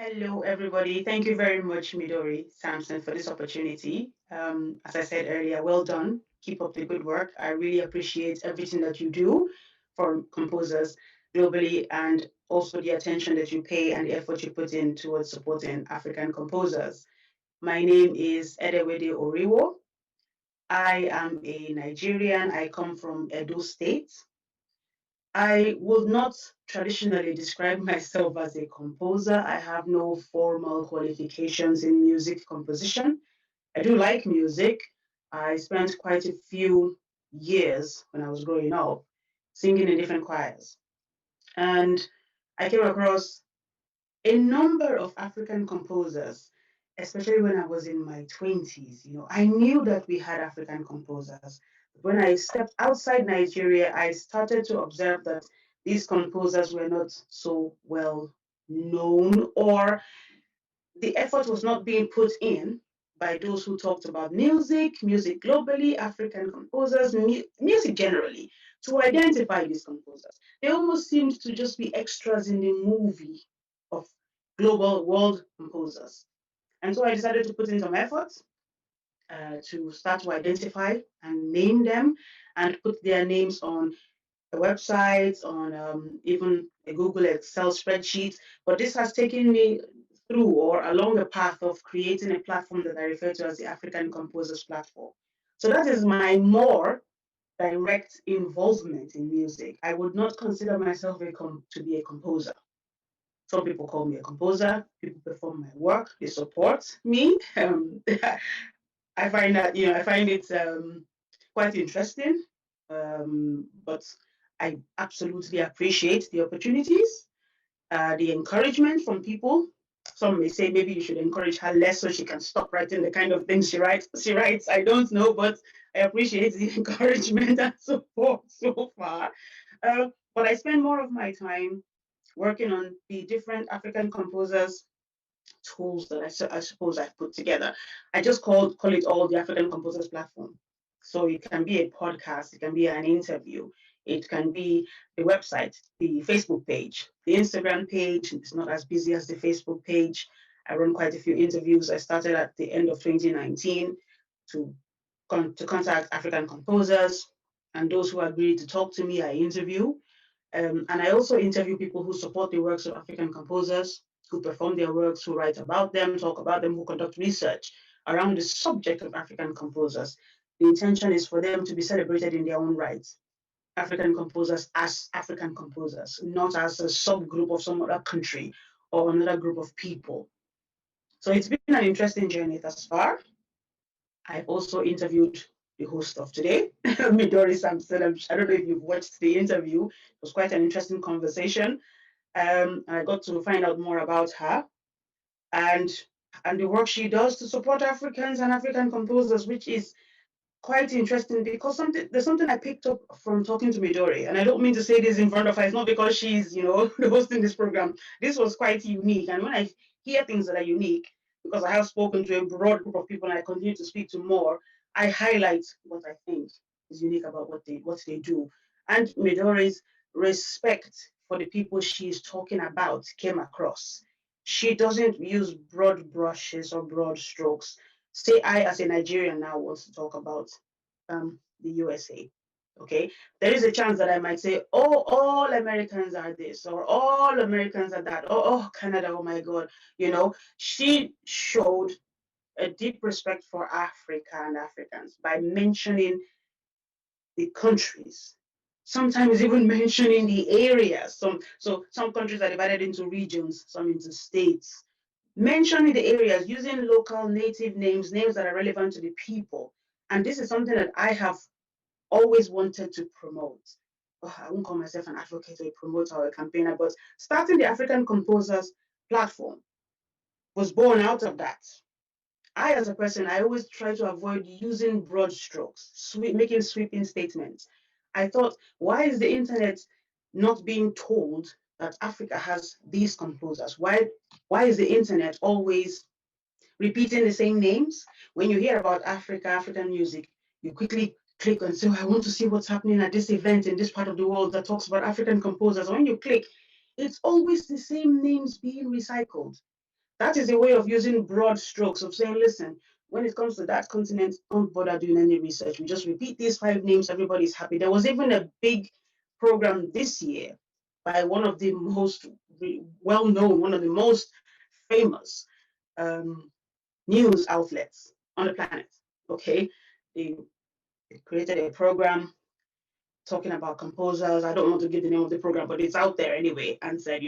Hello, everybody. Thank you very much, Midori Samson, for this opportunity. As I said earlier, well done. Keep up the good work. I really appreciate everything that you do for composers globally and also the attention that you pay and the effort you put in towards supporting African composers. My name is Edewede Oriwoh. I am a Nigerian. I come from Edo State. I would not traditionally describe myself as a composer. I have no formal qualifications in music composition. I do like music. I spent quite a few years when I was growing up singing in different choirs. And I came across a number of African composers, especially when I was in my 20s. I knew that we had African composers. When I stepped outside Nigeria, I started to observe that these composers were not so well known, or the effort was not being put in by those who talked about music globally, African composers, music generally, to identify these composers. They almost seemed to just be extras in the movie of global world composers. And so I decided to put in some effort to start to identify and name them and put their names on the websites, on even a Google Excel spreadsheet. But this has taken me through or along the path of creating a platform that I refer to as the African Composers Platform. So that is my more direct involvement in music. I would not consider myself to be a composer. Some people call me a composer. People perform my work. They support me. I find that I find it quite interesting, but I absolutely appreciate the opportunities, the encouragement from people. Some may say maybe you should encourage her less so she can stop writing the kind of things she writes. I don't know, but I appreciate the encouragement and support so far. But I spend more of my time working on the different African composers tools that I suppose I've put together. I just call it all the African Composers Platform. So it can be a podcast, it can be an interview, it can be the website, the Facebook page, the Instagram page. It's not as busy as the Facebook page. I run quite a few interviews. I started at the end of 2019 to contact African composers, and those who agree to talk to me, I interview. And I also interview people who support the works of African composers, who perform their works, who write about them, talk about them, who conduct research around the subject of African composers. The intention is for them to be celebrated in their own rights. African composers as African composers, not as a subgroup of some other country or another group of people. So it's been an interesting journey thus far. I've also interviewed the host of today, Midori Samson. I don't know if you've watched the interview. It was quite an interesting conversation. I got to find out more about her and the work she does to support Africans and African composers, which is quite interesting because there's something I picked up from talking to Midori, and I don't mean to say this in front of her. It's not because she's hosting this program. This was quite unique, and when I hear things that are unique, because I have spoken to a broad group of people and I continue to speak to more, I highlight what I think is unique about what they do. And Midori's respect for the people she's talking about came across. She doesn't use broad brushes or broad strokes. Say I, as a Nigerian now, wants to talk about the USA. Okay, there is a chance that I might say, oh, all Americans are this, or all Americans are that, oh, Canada, oh my God. She showed a deep respect for Africa and Africans by mentioning the countries, sometimes even mentioning the areas. Some countries are divided into regions, some into states. Mentioning the areas using local native names that are relevant to the people. And this is something that I have always wanted to promote. Oh, I won't call myself an advocate or a promoter or a campaigner, but starting the African Composers Platform was born out of that. I, as a person, I always try to avoid using broad strokes, making sweeping statements. I thought, why is the internet not being told that Africa has these composers? Why is the internet always repeating the same names? When you hear about African music, you quickly click and say, I want to see what's happening at this event in this part of the world that talks about African composers. When you click, it's always the same names being recycled. That is a way of using broad strokes of saying, listen, when it comes to that continent, don't bother doing any research. We just repeat these 5 names, everybody's happy. There was even a big program this year by one of the most well-known, one of the most famous news outlets on the planet. Okay, they created a program talking about composers. I don't want to give the name of the program, but it's out there anyway, and said,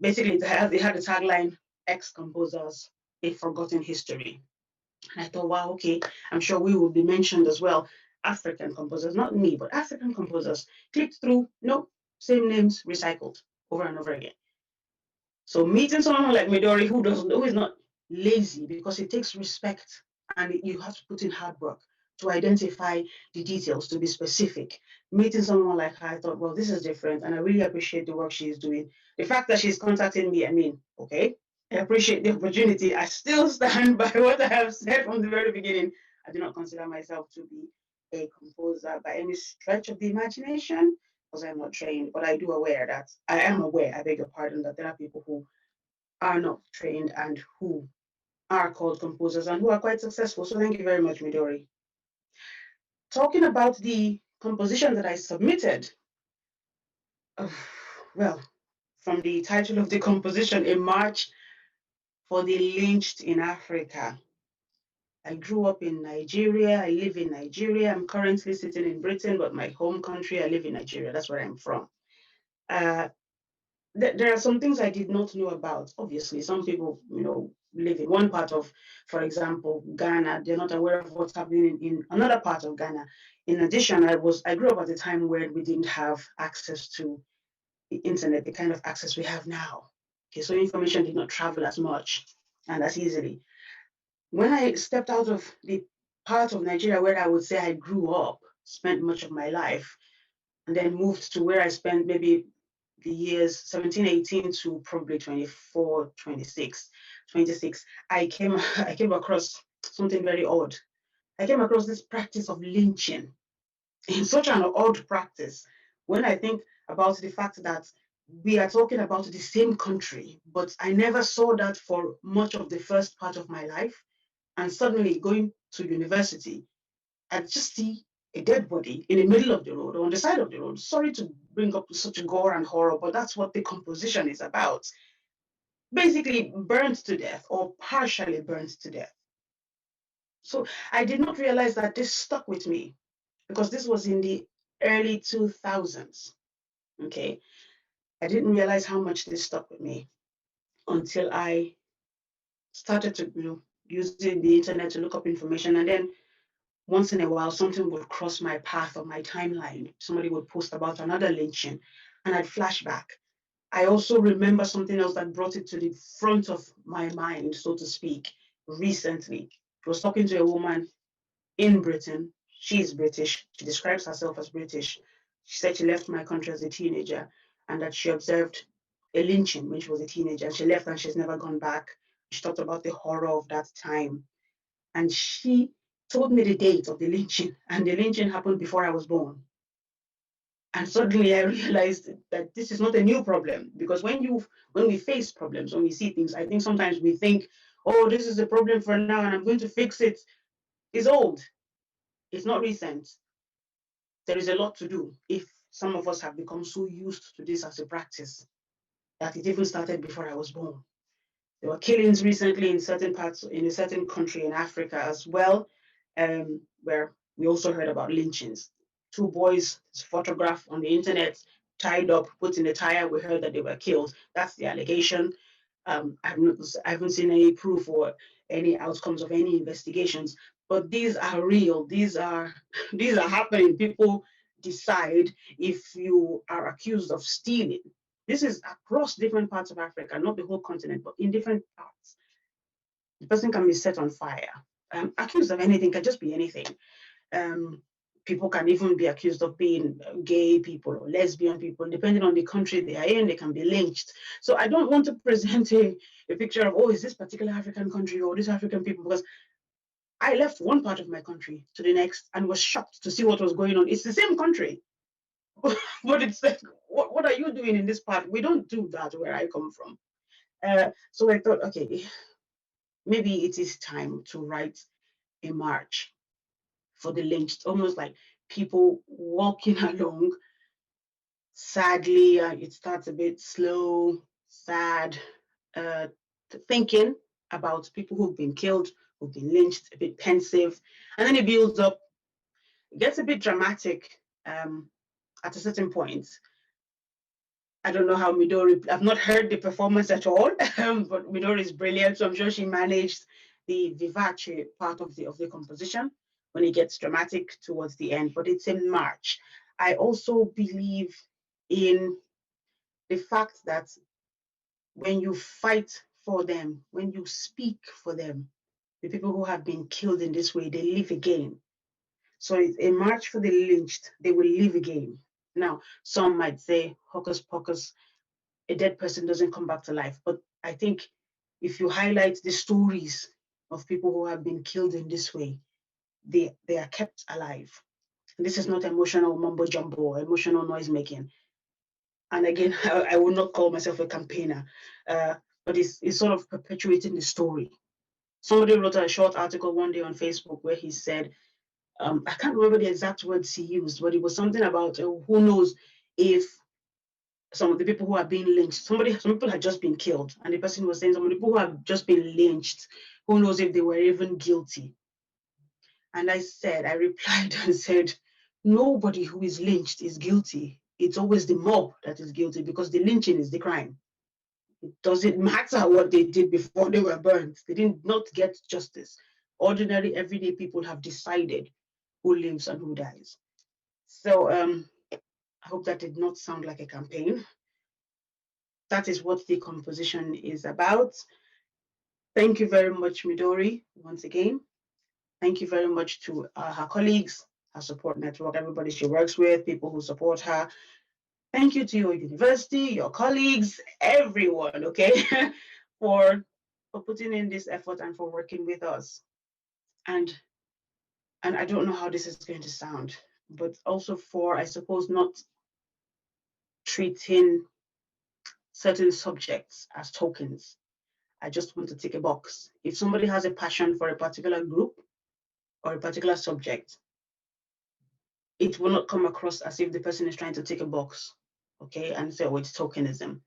basically they had the tagline, ex composers, a forgotten history. And I thought, wow, okay, I'm sure we will be mentioned as well. African composers, not me, but African composers. Clicked through, no, same names recycled over and over again. So meeting someone like Midori who is not lazy, because it takes respect and you have to put in hard work to identify the details, to be specific. Meeting someone like her, I thought, well, this is different, and I really appreciate the work she's doing. The fact that she's contacting me, I mean, okay, I appreciate the opportunity. I still stand by what I have said from the very beginning. I do not consider myself to be a composer by any stretch of the imagination, because I'm not trained, but I am aware, I beg your pardon, that there are people who are not trained and who are called composers and who are quite successful. So thank you very much, Midori. Talking about the composition that I submitted, well, from the title of the composition, A March for the Lynched in Africa. I grew up in Nigeria. I live in Nigeria. I'm currently sitting in Britain, but my home country, I live in Nigeria. That's where I'm from. There are some things I did not know about. Obviously, some people, live in one part of, for example, Ghana. They're not aware of what's happening in another part of Ghana. In addition, I grew up at a time where we didn't have access to the internet, the kind of access we have now. Okay, so information did not travel as much and as easily. When I stepped out of the part of Nigeria where I would say I grew up, spent much of my life, and then moved to where I spent maybe the years 17, 18 to probably 24, 26, I came across something very odd. I came across this practice of lynching. In such an odd practice, when I think about the fact that we are talking about the same country, but I never saw that for much of the first part of my life. And suddenly going to university, I just see a dead body in the middle of the road or on the side of the road. Sorry to bring up such gore and horror, but that's what the composition is about. Basically burnt to death or partially burnt to death. So I did not realize that this stuck with me, because this was in the early 2000s. Okay. I didn't realize how much this stuck with me until I started to, using the internet to look up information. And then once in a while, something would cross my path or my timeline. Somebody would post about another lynching, and I'd flash back. I also remember something else that brought it to the front of my mind, so to speak, recently. I was talking to a woman in Britain. She's British. She describes herself as British. She said she left my country as a teenager and that she observed a lynching when she was a teenager. And she left and she's never gone back. She talked about the horror of that time. And she told me the date of the lynching, and the lynching happened before I was born. And suddenly I realized that this is not a new problem, because when we face problems, when we see things, I think sometimes we think, oh, this is a problem for now and I'm going to fix it. It's old. It's not recent. There is a lot to do if some of us have become so used to this as a practice that it even started before I was born. There were killings recently in certain parts, in a certain country in Africa as well, where we also heard about lynchings. 2 boys photographed on the internet, tied up, put in a tire. We heard that they were killed. That's the allegation. I haven't seen any proof or any outcomes of any investigations, but these are real. These are happening. People decide if you are accused of stealing. This is across different parts of Africa, not the whole continent, but in different parts. The person can be set on fire. Accused of anything, can just be anything. People can even be accused of being gay people or lesbian people. Depending on the country they are in, they can be lynched. So I don't want to present a picture of, oh, is this particular African country or this African people, because I left one part of my country to the next and was shocked to see what was going on. It's the same country, but it's like, what are you doing in this part? We don't do that where I come from. So I thought, okay, maybe it is time to write a march for the lynched, almost like people walking along. Sadly, it starts a bit slow, sad, uh, thinking about people who've been killed, who've been lynched, a bit pensive, and then it builds up. It gets a bit dramatic at a certain point. I don't know how Midori, I've not heard the performance at all, but Midori is brilliant, so I'm sure she managed the vivace part of the composition when it gets dramatic towards the end, but it's in March. I also believe in the fact that when you fight for them, when you speak for them, the people who have been killed in this way, they live again. So it's a march for the lynched, they will live again. Now, some might say, hocus pocus, a dead person doesn't come back to life. But I think if you highlight the stories of people who have been killed in this way, they are kept alive. And this is not emotional mumbo jumbo or emotional noise making. And again, I will not call myself a campaigner, but it's sort of perpetuating the story. Somebody wrote a short article one day on Facebook where he said, I can't remember the exact words he used, but it was something about who knows if some of the people who are being lynched, some people had just been killed, and the person was saying some of the people who have just been lynched, who knows if they were even guilty. And I replied and said, nobody who is lynched is guilty. It's always the mob that is guilty because the lynching is the crime. It doesn't matter what they did before they were burned. They did not get justice. Ordinary, everyday people have decided who lives and who dies. So I hope that did not sound like a campaign. That is what the composition is about. Thank you very much, Midori, once again. Thank you very much to her colleagues, her support network, everybody she works with, people who support her. Thank you to your university, your colleagues, everyone, okay, for putting in this effort and for working with us. And I don't know how this is going to sound, but also for, I suppose, not treating certain subjects as tokens. I just want to tick a box. If somebody has a passion for a particular group or a particular subject, it will not come across as if the person is trying to tick a box, okay, and say, oh, it's tokenism.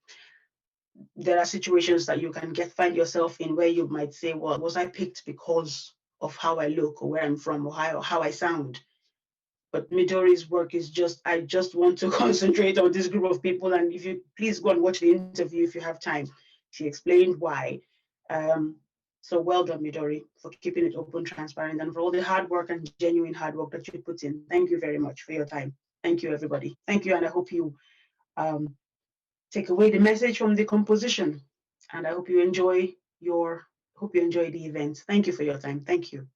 There are situations that you can find yourself in where you might say, well, was I picked because of how I look or where I'm from or how I sound? But Midori's work is just, I just want to concentrate on this group of people. And if you please go and watch the interview if you have time. She explained why. So well done, Midori, for keeping it open, transparent, and for all the hard work and genuine hard work that you put in. Thank you very much for your time. Thank you, everybody. Thank you, and I hope you take away the message from the composition. And I hope you enjoy the event. Thank you for your time. Thank you.